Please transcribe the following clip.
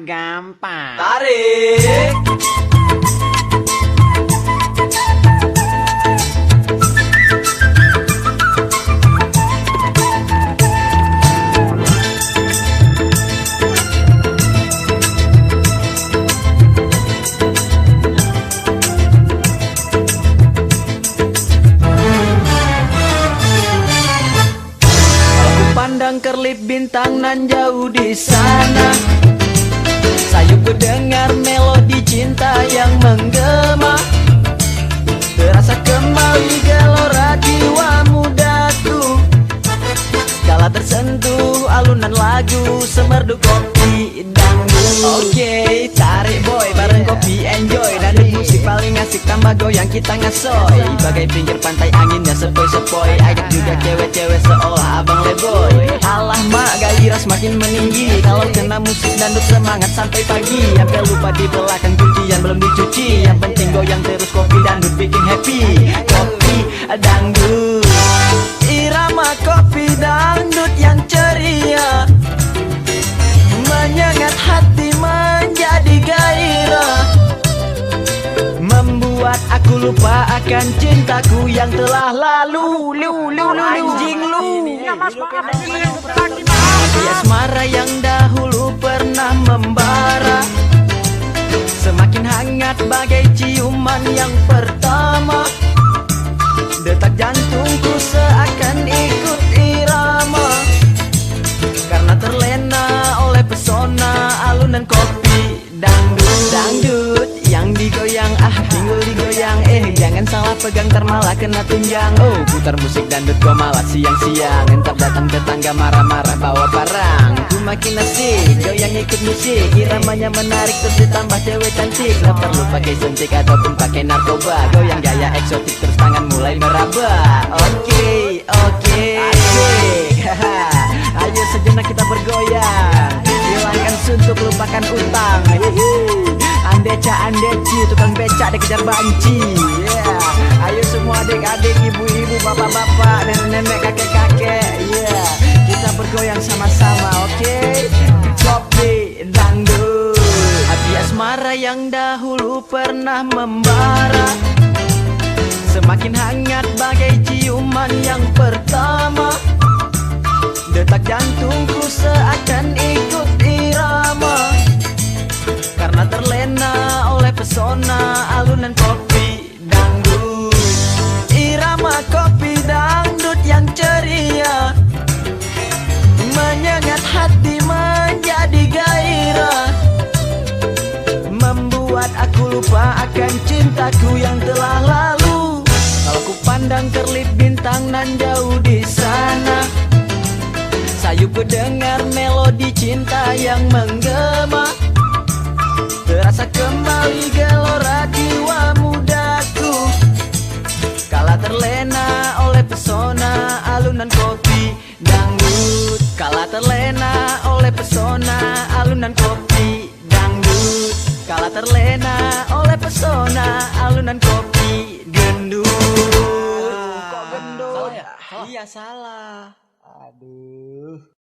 gampang. Tarik. Pandang kerlip bintang nan jauh di sana, sayup ku dengar melodi cinta yang menggema. Terasa kembali gelora jiwa mudaku, kala tersentuh alunan lagu semerdu kopi dangdut. Oke, tarik boy bareng kopi enjoy, dan musik paling asik tambah goyang kita ngasoy. Bagai pinggir pantai anginnya sepoi-sepoi, ajak juga cewek-cewek seolah abang leboy. Alah mak gairah semakin meninggi, kalau kena musik dangdut semangat sampai pagi. Sampai lupa di belakang cucian belum dicuci, yang penting goyang terus kopi dangdut bikin happy. Kopi dangdut, irama kopi dangdut yang ceria, menyengat hati menjadi gairah, membuat aku lupa akan cintaku yang telah lalu. Anjing lu, hati asmara yang dahulu pernah membara, semakin hangat bagai ciuman yang pertama. Detak jantungku seakan ikut irama, karena terlena oleh pesona alunan kopi dangdut. Dangdut yang digoyang, tinggal digoyang, jangan salah pegang ntar malah kena tunjang. Oh, putar musik dangdut gua malah siang-siang, entar datang tetangga marah-marah bawa barang. Ku makin asik, goyang ikut musik, iramanya menarik terus ditambah cewek cantik. Gak perlu pakai suntik ataupun pakai narkoba, goyang gaya eksotik terus tangan mulai meraba. Oke, asik. Ayo sejenak kita bergoyang, hilangkan suntuk lupakan utang. Andeca andeci, tukang becak dikejar banci. Ayo semua adik-adik, ibu-ibu, bapak-bapak, nenek-nenek, kakek-kakek. Kita bergoyang sama-sama, oke? Kopi dangdut, hati asmara yang dahulu pernah membara, semakin hangat bagai ciuman yang pertama. Detak jantungku seakan ikut irama, karena terlena oleh pesona alunan kopi dangdut. Irama kopi dangdut yang ceria, menyengat hati menjadi gairah, membuat aku lupa akan cintaku yang telah lalu. Kalau ku pandang kerlip bintang nan jauh di sana, sayup ku dengar melodi cinta yang menggema. Terasa kembali gelora jiwa mudaku, kala terlena oleh pesona alunan kopi dangdut. Kala terlena oleh pesona alunan kopi dangdut, kala terlena oleh pesona alunan kopi gendut. Kok gendut? Salah ya? Iya salah. Aduh.